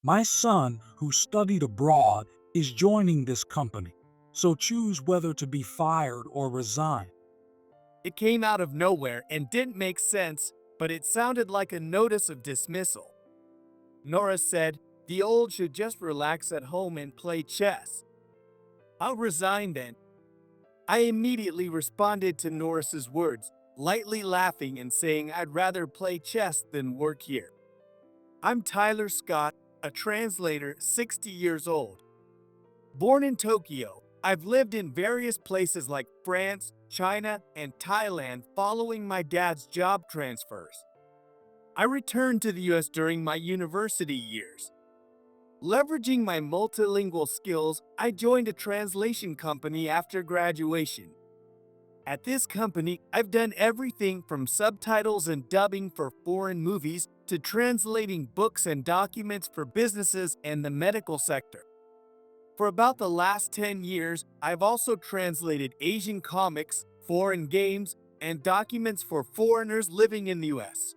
My son, who studied abroad, is joining this company, so choose whether to be fired or resign. It came out of nowhere and didn't make sense, but it sounded like a notice of dismissal. Nora said, "The old should just relax at home and play chess." "I'll resign then." I immediately responded to Norris's words, lightly laughing and saying I'd rather play chess than work here. I'm Tyler Scott, a translator, 60 years old. Born in Tokyo, I've lived in various places like France, China, and Thailand following my dad's job transfers. I returned to the US during my university years. Leveraging my multilingual skills, I joined a translation company after graduation. At this company, I've done everything from subtitles and dubbing for foreign movies to translating books and documents for businesses and the medical sector. For about the last 10 years, I've also translated Asian comics, foreign games, and documents for foreigners living in the US.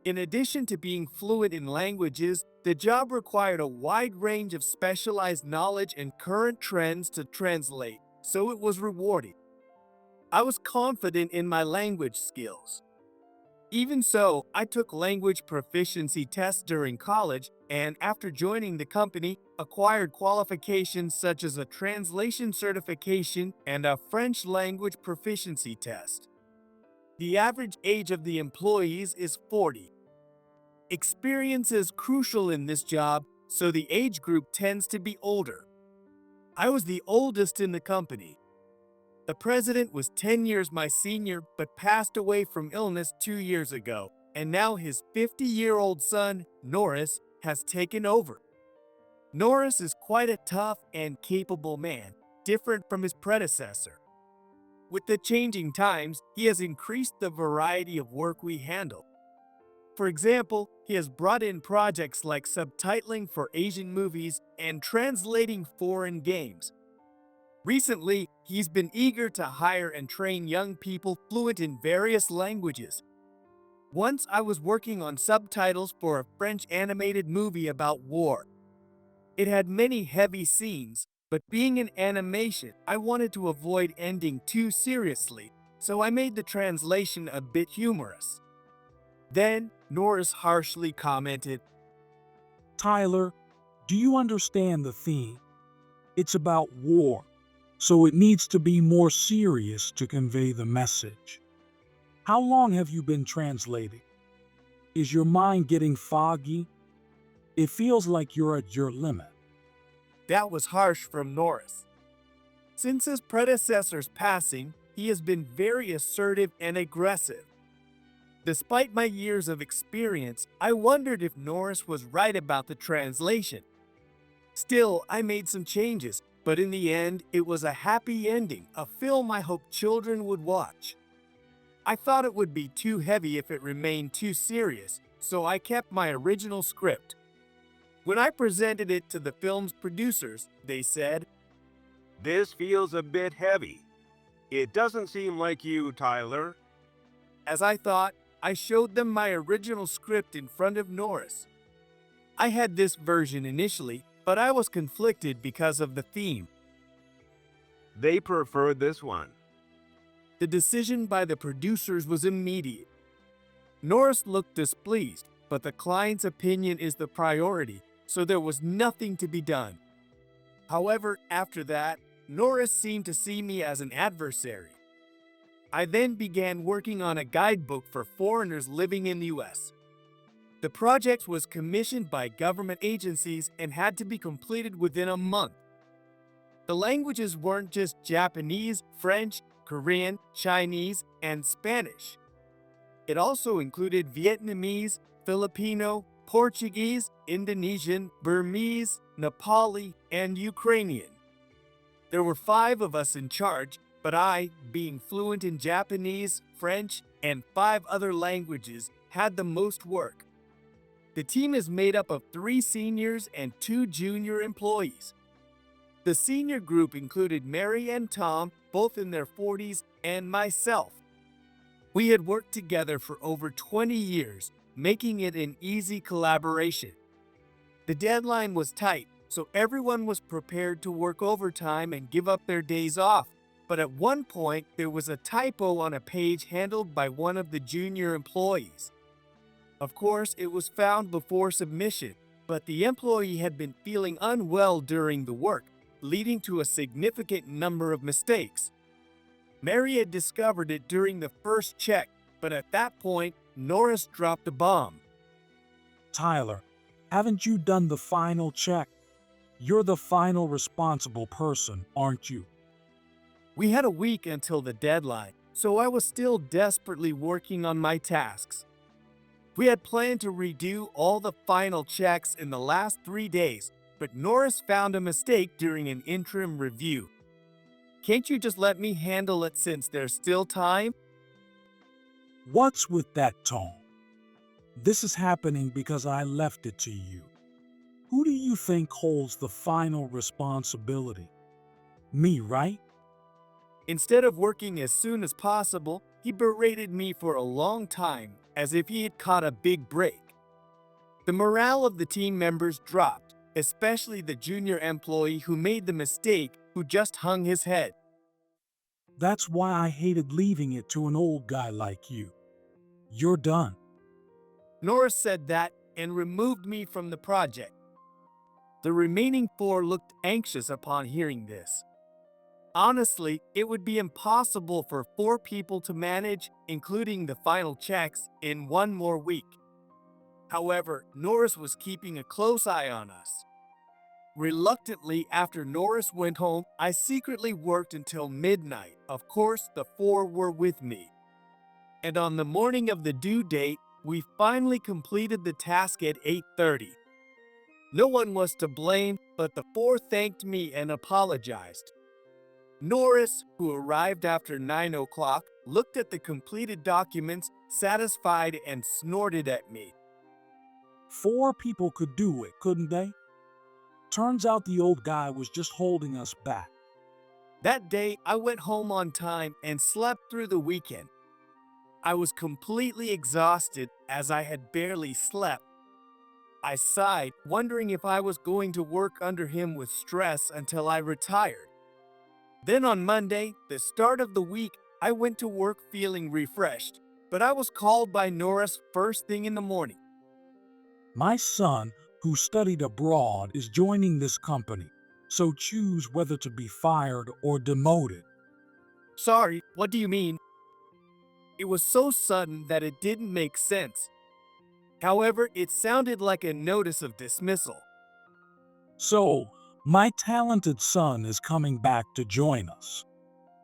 In addition to being fluent in languages, the job required a wide range of specialized knowledge and current trends to translate, so it was rewarding. I was confident in my language skills. Even so, I took language proficiency tests during college and, after joining the company, acquired qualifications such as a translation certification and a French language proficiency test. The average age of the employees is 40. Experience is crucial in this job, so the age group tends to be older. I was the oldest in the company. The president was 10 years my senior but passed away from illness 2 years ago, and now his 50-year-old son, Norris, has taken over. Norris is quite a tough and capable man, different from his predecessor. With the changing times, he has increased the variety of work we handle. For example, he has brought in projects like subtitling for Asian movies and translating foreign games. Recently, he's been eager to hire and train young people fluent in various languages. Once I was working on subtitles for a French animated movie about war. It had many heavy scenes, but being an animation, I wanted to avoid ending too seriously, so I made the translation a bit humorous. Then, Norris harshly commented, Tyler, do you understand the theme? It's about war, so it needs to be more serious to convey the message. How long have you been translating? Is your mind getting foggy? It feels like you're at your limit. That was harsh from Norris. Since his predecessor's passing, he has been very assertive and aggressive. Despite my years of experience, I wondered if Norris was right about the translation. Still, I made some changes, but in the end, it was a happy ending, a film I hoped children would watch. I thought it would be too heavy if it remained too serious, so I kept my original script. When I presented it to the film's producers, they said, This feels a bit heavy. It doesn't seem like you, Tyler. As I thought, I showed them my original script in front of Norris. I had this version initially, but I was conflicted because of the theme. They prefer this one. The decision by the producers was immediate. Norris looked displeased, but the client's opinion is the priority, so there was nothing to be done. However, after that, Norris seemed to see me as an adversary. I then began working on a guidebook for foreigners living in the US. The project was commissioned by government agencies and had to be completed within a month. The languages weren't just Japanese, French, Korean, Chinese, and Spanish. It also included Vietnamese, Filipino, Portuguese, Indonesian, Burmese, Nepali, and Ukrainian. There were 5 of us in charge, but I, being fluent in Japanese, French, and 5 other languages, had the most work. The team is made up of 3 seniors and 2 junior employees. The senior group included Mary and Tom, both in their 40s, and myself. We had worked together for over 20 years, making it an easy collaboration. The deadline was tight, so everyone was prepared to work overtime and give up their days off. But at one point, there was a typo on a page handled by one of the junior employees. Of course, it was found before submission, but the employee had been feeling unwell during the work, leading to a significant number of mistakes. Mary had discovered it during the first check, but at that point, Norris dropped a bomb. Tyler, haven't you done the final check? You're the final responsible person, aren't you? We had a week until the deadline, so I was still desperately working on my tasks. We had planned to redo all the final checks in the last 3 days, but Norris found a mistake during an interim review. Can't you just let me handle it since there's still time? What's with that tone? This is happening because I left it to you. Who do you think holds the final responsibility? Me, right? Instead of working as soon as possible, he berated me for a long time, as if he had caught a big break. The morale of the team members dropped, especially the junior employee who made the mistake, who just hung his head. That's why I hated leaving it to an old guy like you. You're done. Norris said that and removed me from the project. The remaining 4 looked anxious upon hearing this. Honestly, it would be impossible for 4 people to manage, including the final checks, in 1 more week. However, Norris was keeping a close eye on us. Reluctantly, after Norris went home, I secretly worked until midnight. Of course, the 4 were with me. And on the morning of the due date, we finally completed the task at 8:30. No one was to blame, but the 4 thanked me and apologized. Norris, who arrived after 9 o'clock, looked at the completed documents, satisfied, and snorted at me. 4 people could do it, couldn't they? Turns out the old guy was just holding us back. That day, I went home on time and slept through the weekend. I was completely exhausted as I had barely slept. I sighed, wondering if I was going to work under him with stress until I retired. Then on Monday, the start of the week, I went to work feeling refreshed, but I was called by Norris first thing in the morning. My son, who studied abroad, is joining this company, so choose whether to be fired or demoted. Sorry, what do you mean? It was so sudden that it didn't make sense. However, it sounded like a notice of dismissal. So, my talented son is coming back to join us.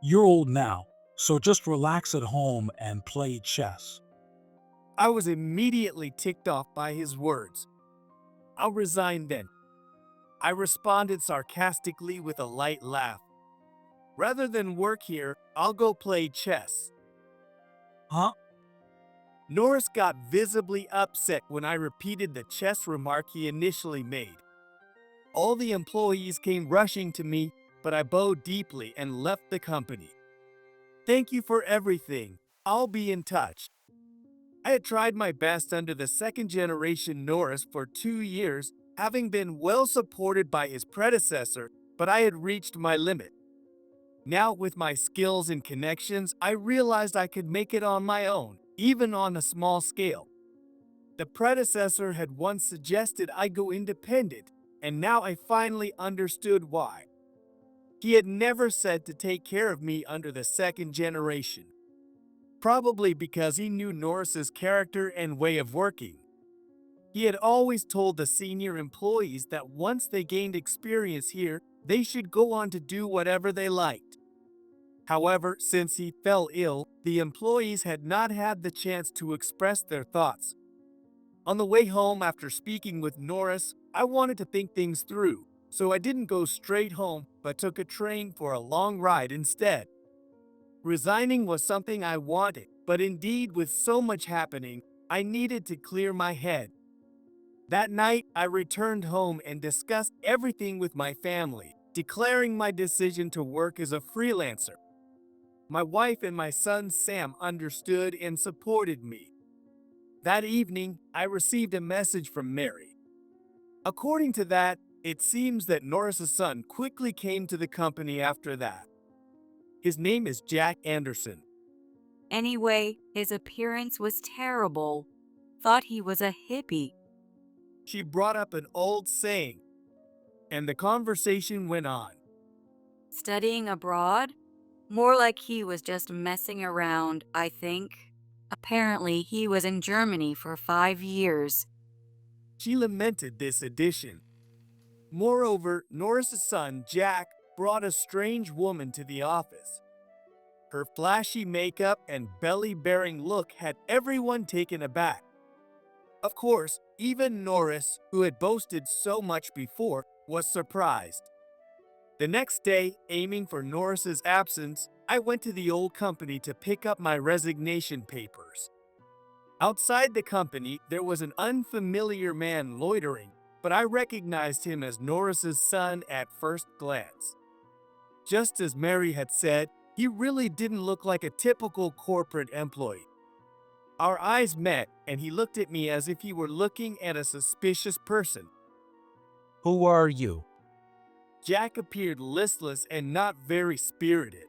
You're old now, so just relax at home and play chess. I was immediately ticked off by his words. I'll resign then. I responded sarcastically with a light laugh. Rather than work here, I'll go play chess. Huh? Norris got visibly upset when I repeated the chess remark he initially made. All the employees came rushing to me, but I bowed deeply and left the company. Thank you for everything. I'll be in touch. I had tried my best under the second generation Norris for 2 years, having been well supported by his predecessor, but I had reached my limit. Now, with my skills and connections, I realized I could make it on my own, even on a small scale. The predecessor had once suggested I go independent, and now I finally understood why. He had never said to take care of me under the second generation. Probably because he knew Norris's character and way of working. He had always told the senior employees that once they gained experience here, they should go on to do whatever they liked. However, since he fell ill, the employees had not had the chance to express their thoughts. On the way home after speaking with Norris, I wanted to think things through, so I didn't go straight home but took a train for a long ride instead. Resigning was something I wanted, but indeed with so much happening, I needed to clear my head. That night, I returned home and discussed everything with my family, declaring my decision to work as a freelancer. My wife and my son Sam understood and supported me. That evening, I received a message from Mary. According to that, it seems that Norris's son quickly came to the company after that. His name is Jack Anderson. Anyway, his appearance was terrible. Thought he was a hippie. She brought up an old saying, and the conversation went on. Studying abroad? More like he was just messing around, I think. Apparently, he was in Germany for 5 years. She lamented this addition. Moreover, Norris's son, Jack, brought a strange woman to the office. Her flashy makeup and belly-bearing look had everyone taken aback. Of course, even Norris, who had boasted so much before, was surprised. The next day, aiming for Norris's absence, I went to the old company to pick up my resignation papers. Outside the company, there was an unfamiliar man loitering, but I recognized him as Norris's son at first glance. Just as Mary had said, he really didn't look like a typical corporate employee. Our eyes met, and he looked at me as if he were looking at a suspicious person. Who are you? Jack appeared listless and not very spirited.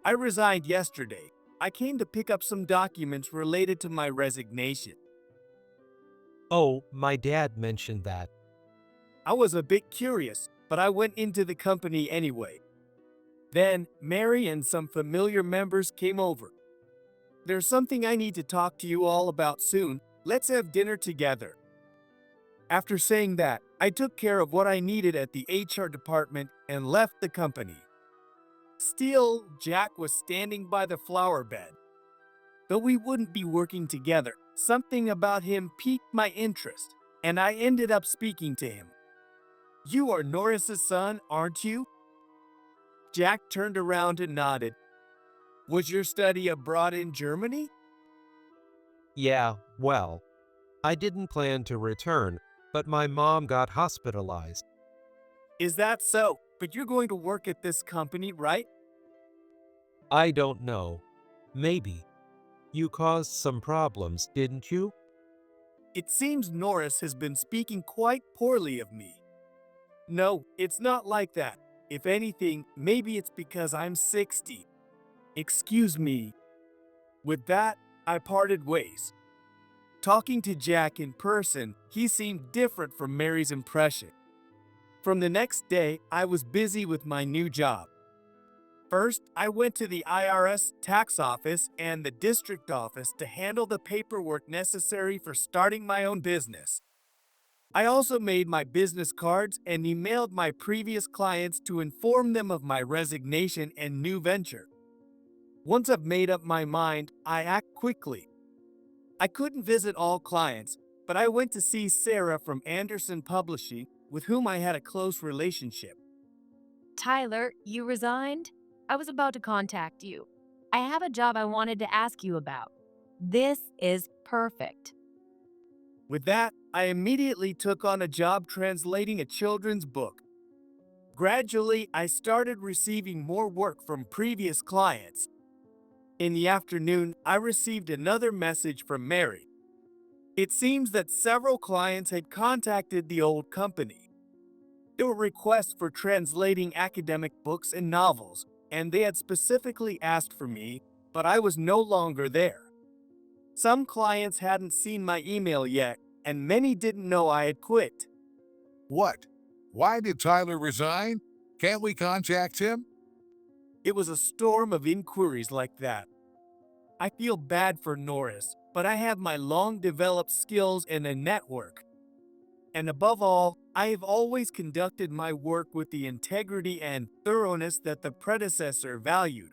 I resigned yesterday. I came to pick up some documents related to my resignation. Oh, my dad mentioned that. I was a bit curious, but I went into the company anyway. Then, Mary and some familiar members came over. There's something I need to talk to you all about soon. Let's have dinner together. After saying that, I took care of what I needed at the HR department and left the company. Still, Jack was standing by the flower bed. Though we wouldn't be working together, something about him piqued my interest, and I ended up speaking to him. "You are Norris's son, aren't you?" Jack turned around and nodded. "Was your study abroad in Germany?" Yeah, well, I didn't plan to return, but my mom got hospitalized. "Is that so? But you're going to work at this company, right?" I don't know. Maybe. You caused some problems, didn't you? "It seems Norris has been speaking quite poorly of me." "No, it's not like that. If anything, maybe it's because I'm 60. Excuse me." With that, I parted ways. Talking to Jack in person, he seemed different from Mary's impression. From the next day, I was busy with my new job. First, I went to the IRS tax office and the district office to handle the paperwork necessary for starting my own business. I also made my business cards and emailed my previous clients to inform them of my resignation and new venture. Once I've made up my mind, I act quickly. I couldn't visit all clients, but I went to see Sarah from Anderson Publishing, with whom I had a close relationship. Tyler, you resigned? I was about to contact you. I have a job I wanted to ask you about. This is perfect. With that, I immediately took on a job translating a children's book. Gradually, I started receiving more work from previous clients. In the afternoon, I received another message from Mary. It seems that several clients had contacted the old company. There were requests for translating academic books and novels, and they had specifically asked for me, but I was no longer there. Some clients hadn't seen my email yet, and many didn't know I had quit. What? Why did Tyler resign? Can't we contact him? It was a storm of inquiries like that. I feel bad for Norris, but I have my long-developed skills and a network. And above all, I have always conducted my work with the integrity and thoroughness that the predecessor valued.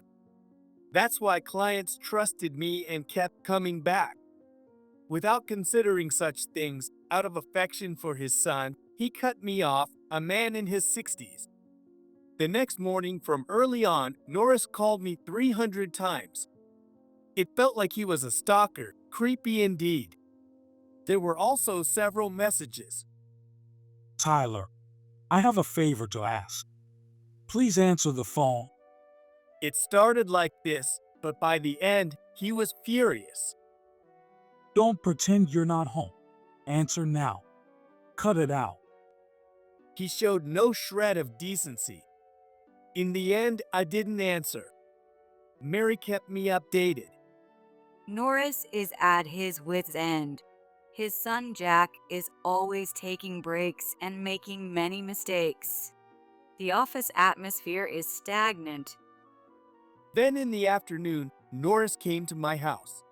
That's why clients trusted me and kept coming back. Without considering such things, out of affection for his son, he cut me off, a man in his 60s. The next morning from early on, Norris called me 300 times. It felt like he was a stalker, creepy indeed. There were also several messages. Tyler, I have a favor to ask. Please answer the phone. It started like this, but by the end, he was furious. Don't pretend you're not home. Answer now. Cut it out. He showed no shred of decency. In the end, I didn't answer. Mary kept me updated. Norris is at his wit's end. His son Jack is always taking breaks and making many mistakes. The office atmosphere is stagnant. Then in the afternoon, Norris came to my house.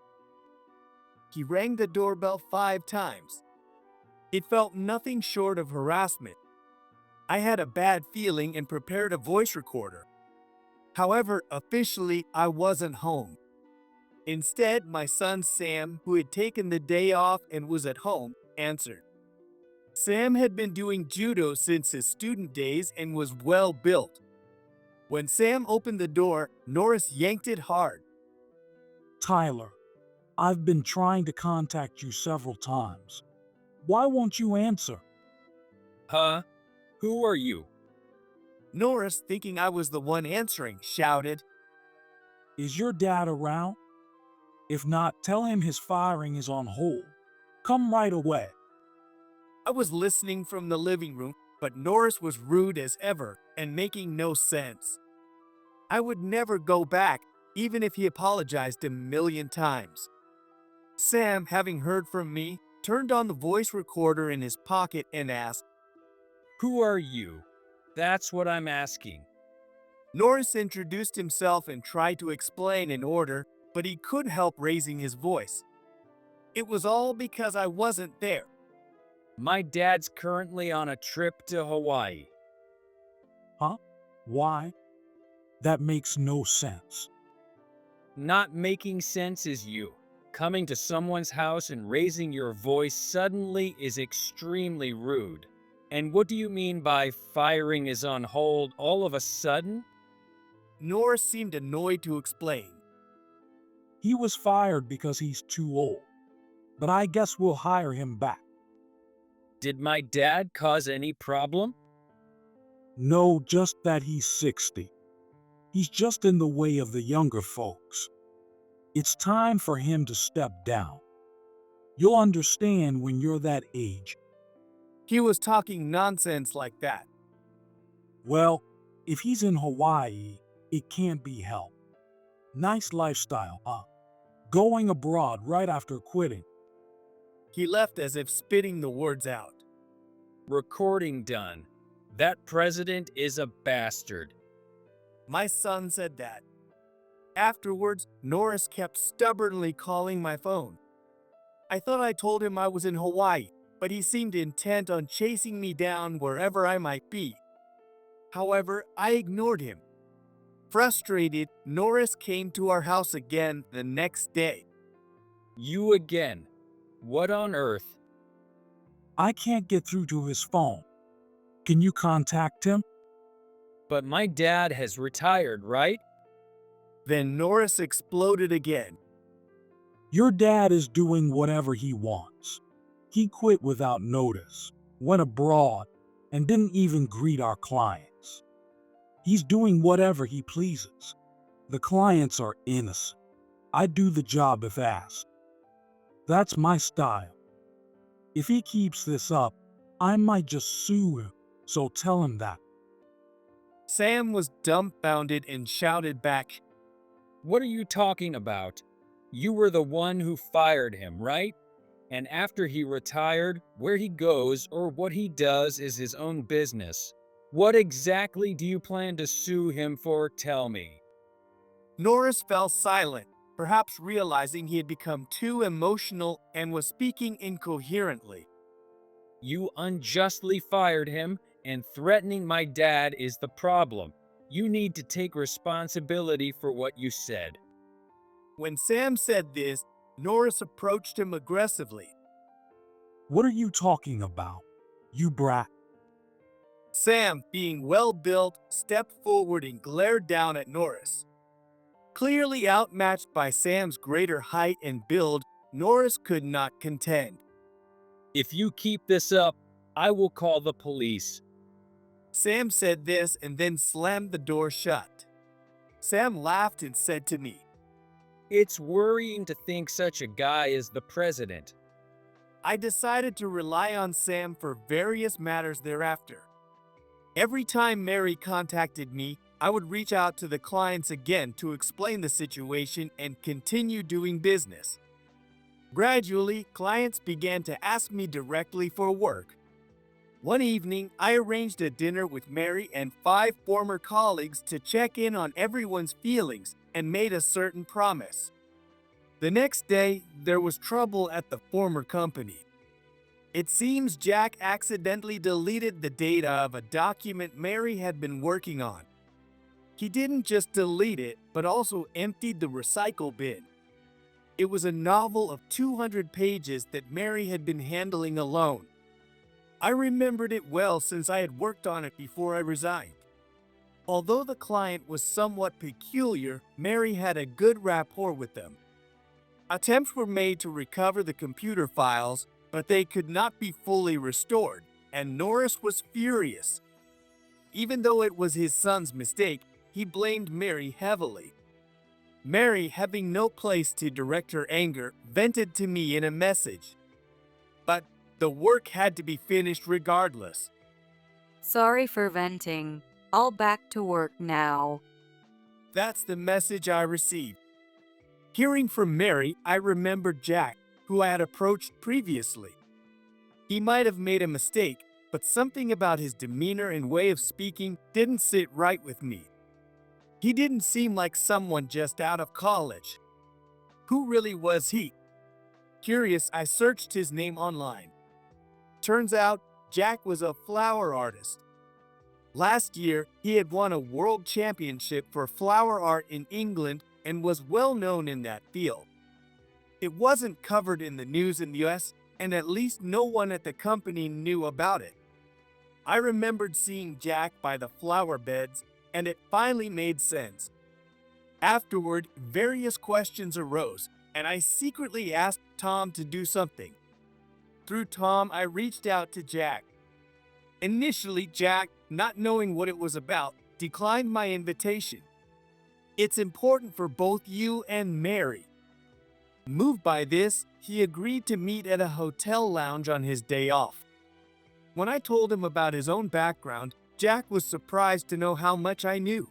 He rang the doorbell 5 times. It felt nothing short of harassment. I had a bad feeling and prepared a voice recorder. However, officially, I wasn't home. Instead, my son Sam, who had taken the day off and was at home, answered. Sam had been doing judo since his student days and was well built. When Sam opened the door, Norris yanked it hard. Tyler, I've been trying to contact you several times. Why won't you answer? Huh? Who are you? Norris, thinking I was the one answering, shouted. Is your dad around? If not, tell him his firing is on hold. Come right away. I was listening from the living room, but Norris was rude as ever and making no sense. I would never go back, even if he apologized a million times. Sam, having heard from me, turned on the voice recorder in his pocket and asked, Who are you? That's what I'm asking. Norris introduced himself and tried to explain in order, but he couldn't help raising his voice. It was all because I wasn't there. My dad's currently on a trip to Hawaii. Huh? Why? That makes no sense. Not making sense is you. Coming to someone's house and raising your voice suddenly is extremely rude. And what do you mean by firing is on hold all of a sudden? Norris seemed annoyed to explain. He was fired because he's too old. But I guess we'll hire him back. Did my dad cause any problem? No, just that he's 60. He's just in the way of the younger folks. It's time for him to step down. You'll understand when you're that age. He was talking nonsense like that. Well, if he's in Hawaii, it can't be helped. Nice lifestyle, huh? Going abroad right after quitting. He left as if spitting the words out. Recording done. That president is a bastard. My son said that. Afterwards, Norris kept stubbornly calling my phone. I thought I told him I was in Hawaii, but he seemed intent on chasing me down wherever I might be. However, I ignored him. Frustrated, Norris came to our house again the next day. You again. What on earth? I can't get through to his phone. Can you contact him? But my dad has retired, right? Then Norris exploded again. Your dad is doing whatever he wants. He quit without notice, went abroad, and didn't even greet our clients. He's doing whatever he pleases. The clients are innocent. I do the job if asked. That's my style. If he keeps this up, I might just sue him, so tell him that. Sam was dumbfounded and shouted back, What are you talking about? You were the one who fired him, right? And after he retired, where he goes or what he does is his own business. What exactly do you plan to sue him for? Tell me. Norris fell silent, perhaps realizing he had become too emotional and was speaking incoherently. You unjustly fired him, and threatening my dad is the problem. You need to take responsibility for what you said. When Sam said this, Norris approached him aggressively. What are you talking about, you brat? Sam, being well-built, stepped forward and glared down at Norris. Clearly outmatched by Sam's greater height and build, Norris could not contend. If you keep this up, I will call the police. Sam said this and then slammed the door shut. Sam laughed and said to me, It's worrying to think such a guy is the president. I decided to rely on Sam for various matters thereafter. Every time Mary contacted me, I would reach out to the clients again to explain the situation and continue doing business. Gradually, clients began to ask me directly for work. One evening, I arranged a dinner with Mary and 5 former colleagues to check in on everyone's feelings and made a certain promise. The next day, there was trouble at the former company. It seems Jack accidentally deleted the data of a document Mary had been working on. He didn't just delete it, but also emptied the recycle bin. It was a novel of 200 pages that Mary had been handling alone. I remembered it well since I had worked on it before I resigned. Although the client was somewhat peculiar, Mary had a good rapport with them. Attempts were made to recover the computer files, but they could not be fully restored, and Norris was furious. Even though it was his son's mistake, he blamed Mary heavily. Mary, having no place to direct her anger, vented to me in a message. But the work had to be finished regardless. Sorry for venting. All back to work now. That's the message I received. Hearing from Mary, I remembered Jack, who I had approached previously. He might have made a mistake, but something about his demeanor and way of speaking didn't sit right with me. He didn't seem like someone just out of college. Who really was he? Curious, I searched his name online. Turns out, Jack was a flower artist. Last year, he had won a world championship for flower art in England and was well known in that field. It wasn't covered in the news in the US, and at least no one at the company knew about it. I remembered seeing Jack by the flower beds, and it finally made sense. Afterward, various questions arose, and I secretly asked Tom to do something. Through Tom, I reached out to Jack. Initially, Jack, not knowing what it was about, declined my invitation. It's important for both you and Mary. Moved by this, he agreed to meet at a hotel lounge on his day off. When I told him about his own background, Jack was surprised to know how much I knew.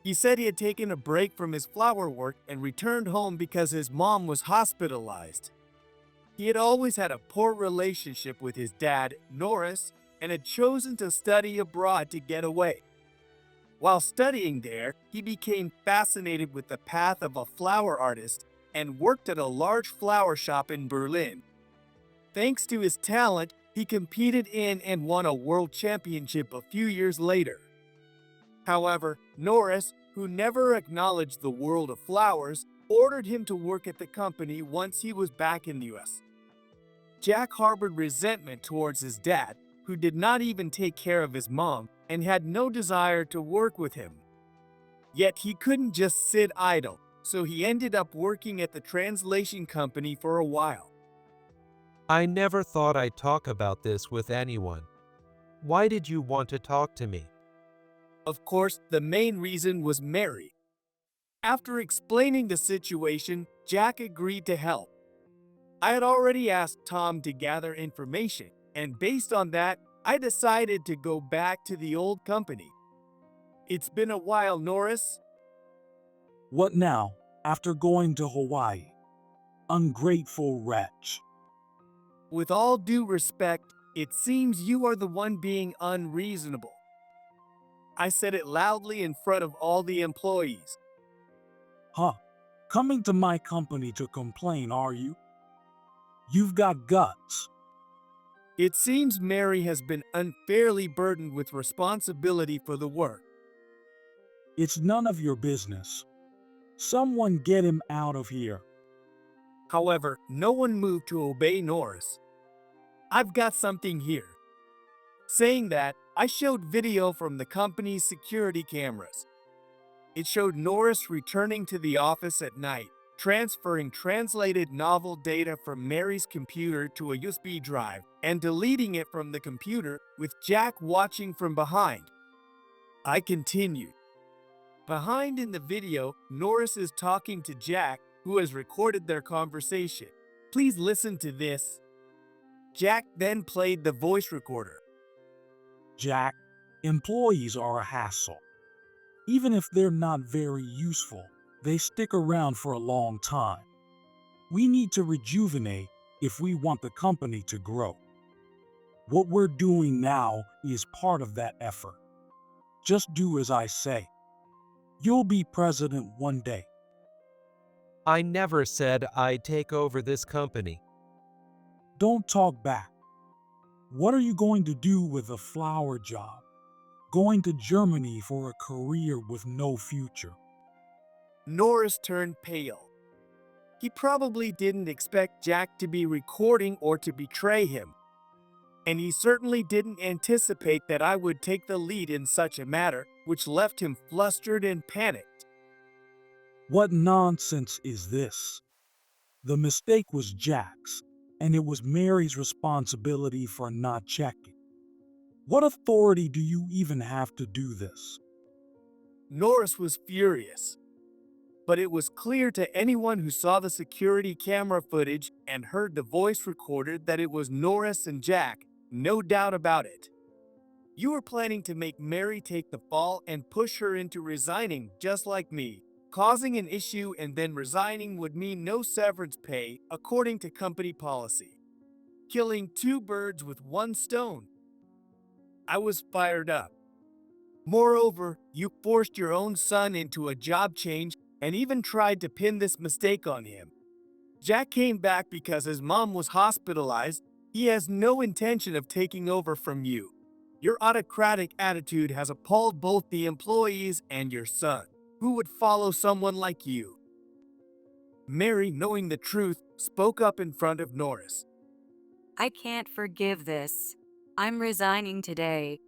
He said he had taken a break from his flower work and returned home because his mom was hospitalized. He had always had a poor relationship with his dad, Norris, and had chosen to study abroad to get away. While studying there, he became fascinated with the path of a flower artist and worked at a large flower shop in Berlin. Thanks to his talent, he competed in and won a world championship a few years later. However, Norris, who never acknowledged the world of flowers, ordered him to work at the company once he was back in the US. Jack harbored resentment towards his dad, who did not even take care of his mom and had no desire to work with him. Yet he couldn't just sit idle, so he ended up working at the translation company for a while. I never thought I'd talk about this with anyone. Why did you want to talk to me? Of course, the main reason was Mary. After explaining the situation, Jack agreed to help. I had already asked Tom to gather information, and based on that, I decided to go back to the old company. It's been a while, Norris. What now, after going to Hawaii? Ungrateful wretch. With all due respect, it seems you are the one being unreasonable. I said it loudly in front of all the employees. Huh? Coming to my company to complain, are you? You've got guts. It seems Mary has been unfairly burdened with responsibility for the work. It's none of your business. Someone get him out of here. However, no one moved to obey Norris. I've got something here. Saying that, I showed video from the company's security cameras. It showed Norris returning to the office at night, transferring translated novel data from Mary's computer to a USB drive, and deleting it from the computer with Jack watching from behind. I continued. Behind in the video, Norris is talking to Jack, who has recorded their conversation. Please listen to this. Jack then played the voice recorder. Jack, Employees are a hassle. Even if they're not very useful, they stick around for a long time. We need to rejuvenate if we want the company to grow. What we're doing now is part of that effort. Just do as I say. You'll be president one day. I never said I'd take over this company. Don't talk back. What are you going to do with a flower job? Going to Germany for a career with no future? Norris turned pale. He probably didn't expect Jack to be recording or to betray him. And he certainly didn't anticipate that I would take the lead in such a matter, which left him flustered and panicked. What nonsense is this? The mistake was Jack's, and it was Mary's responsibility for not checking. What authority do you even have to do this? Norris was furious. But it was clear to anyone who saw the security camera footage and heard the voice recorded that it was Norris and Jack, no doubt about it. You were planning to make Mary take the fall and push her into resigning just like me. Causing an issue and then resigning would mean no severance pay according to company policy. Killing two birds with one stone. I was fired up. Moreover, you forced your own son into a job change and even tried to pin this mistake on him. Jack came back because his mom was hospitalized. He has no intention of taking over from you. Your autocratic attitude has appalled both the employees and your son. Who would follow someone like you? Mary, knowing the truth, spoke up in front of Norris. I can't forgive this. I'm resigning today.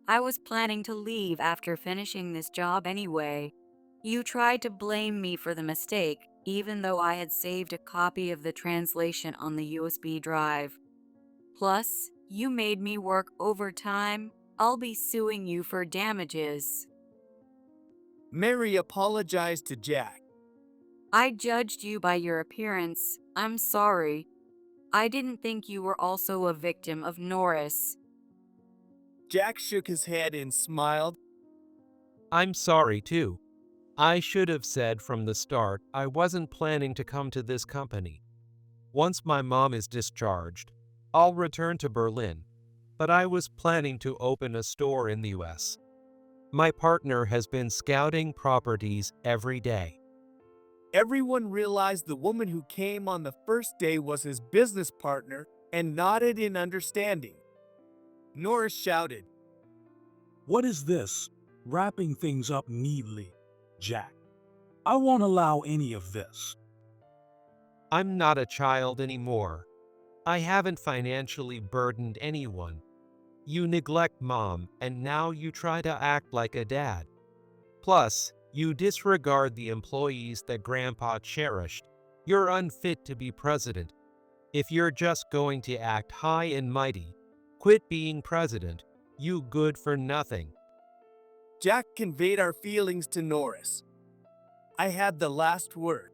I was planning to leave after finishing this job anyway. You tried to blame me for the mistake, even though I had saved a copy of the translation on the USB drive. Plus, you made me work overtime. I'll be suing you for damages. Mary apologized to Jack. I judged you by your appearance. I'm sorry. I didn't think you were also a victim of Norris. Jack shook his head and smiled. I'm sorry too. I should have said from the start I wasn't planning to come to this company. Once my mom is discharged, I'll return to Berlin, but I was planning to open a store in the US. My partner has been scouting properties every day. Everyone realized the woman who came on the first day was his business partner and nodded in understanding. Norris shouted, What is this? Wrapping things up neatly, Jack. I won't allow any of this. I'm not a child anymore. I haven't financially burdened anyone. You neglect mom, and now you try to act like a dad. Plus, you disregard the employees that Grandpa cherished. You're unfit to be president. If you're just going to act high and mighty, quit being president. You good for nothing. Jack conveyed our feelings to Norris. I had the last word.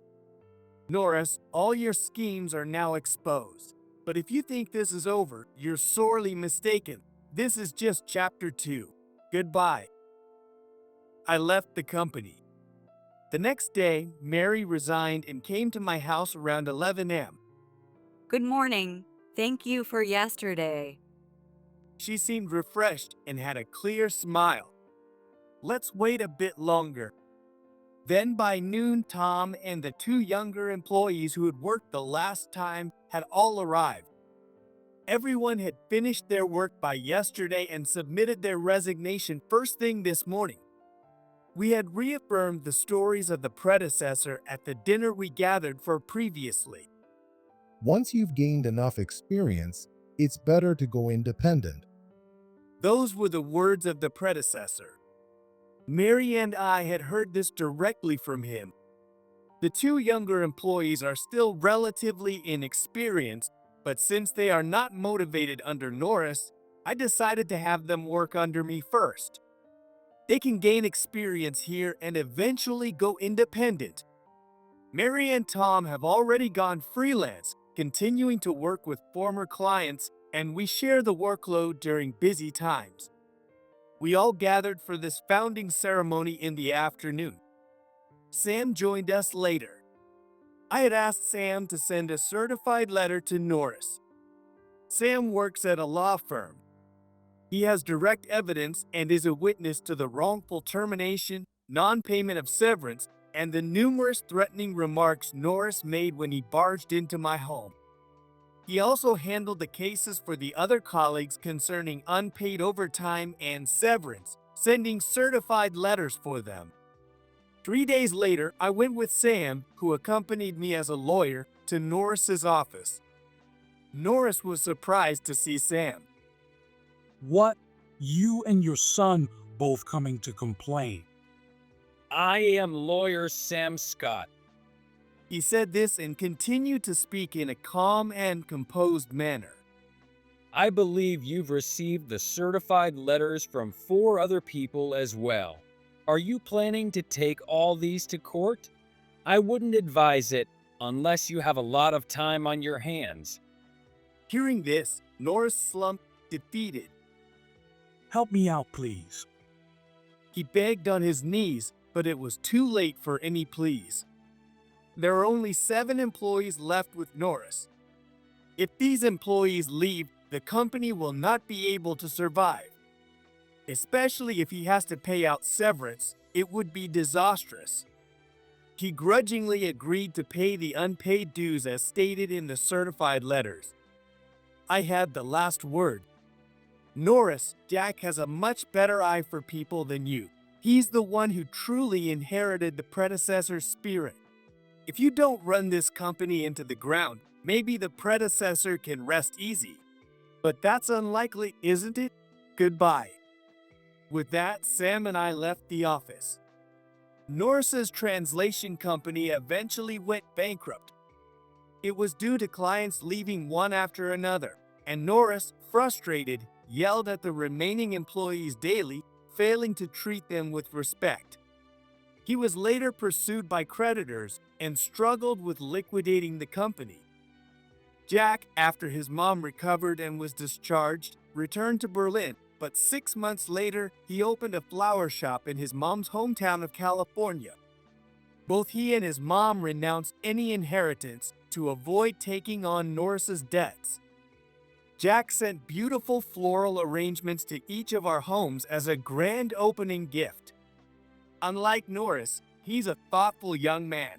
Norris, all your schemes are now exposed. But if you think this is over, you're sorely mistaken. This is just chapter 2. Goodbye. I left the company. The next day, Mary resigned and came to my house around 11 a.m. Good morning. Thank you for yesterday. She seemed refreshed and had a clear smile. Let's wait a bit longer. Then by noon, Tom and the two younger employees who had worked the last time had all arrived. Everyone had finished their work by yesterday and submitted their resignation first thing this morning. We had reaffirmed the stories of the predecessor at the dinner we gathered for previously. Once you've gained enough experience, it's better to go independent. Those were the words of the predecessor. Mary and I had heard this directly from him. The two younger employees are still relatively inexperienced, but since they are not motivated under Norris, I decided to have them work under me first. They can gain experience here and eventually go independent. Mary and Tom have already gone freelance, continuing to work with former clients, and we share the workload during busy times. We all gathered for this founding ceremony in the afternoon. Sam joined us later. I had asked Sam to send a certified letter to Norris. Sam works at a law firm. He has direct evidence and is a witness to the wrongful termination, non-payment of severance, and the numerous threatening remarks Norris made when he barged into my home. He also handled the cases for the other colleagues concerning unpaid overtime and severance, sending certified letters for them. 3 days later, I went with Sam, who accompanied me as a lawyer, to Norris's office. Norris was surprised to see Sam. What? You and your son both coming to complain? I am lawyer Sam Scott. He said this and continued to speak in a calm and composed manner. I believe you've received the certified letters from 4 other people as well. Are you planning to take all these to court? I wouldn't advise it unless you have a lot of time on your hands. Hearing this, Norris slumped, defeated. Help me out, please. He begged on his knees, but it was too late for any pleas. There are only 7 employees left with Norris. If these employees leave, the company will not be able to survive. Especially if he has to pay out severance, it would be disastrous. He grudgingly agreed to pay the unpaid dues as stated in the certified letters. I had the last word. Norris, Jack has a much better eye for people than you. He's the one who truly inherited the predecessor's spirit. If you don't run this company into the ground, maybe the predecessor can rest easy. But that's unlikely, isn't it? Goodbye. With that, Sam and I left the office. Norris's translation company eventually went bankrupt. It was due to clients leaving one after another, and Norris, frustrated, yelled at the remaining employees daily, failing to treat them with respect. He was later pursued by creditors and struggled with liquidating the company. Jack, after his mom recovered and was discharged, returned to Berlin, but 6 months later, he opened a flower shop in his mom's hometown of California. Both he and his mom renounced any inheritance to avoid taking on Norris's debts. Jack sent beautiful floral arrangements to each of our homes as a grand opening gift. Unlike Norris, he's a thoughtful young man.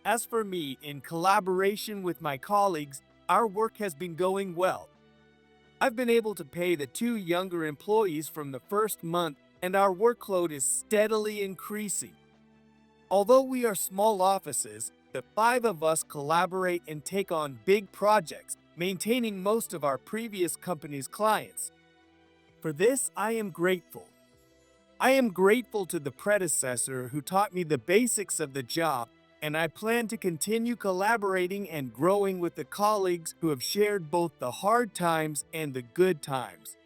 As for me, in collaboration with my colleagues, our work has been going well. I've been able to pay the 2 younger employees from the first month, and our workload is steadily increasing. Although we are small offices, the 5 of us collaborate and take on big projects, maintaining most of our previous company's clients. For this, I am grateful. I am grateful to the predecessor who taught me the basics of the job, and I plan to continue collaborating and growing with the colleagues who have shared both the hard times and the good times.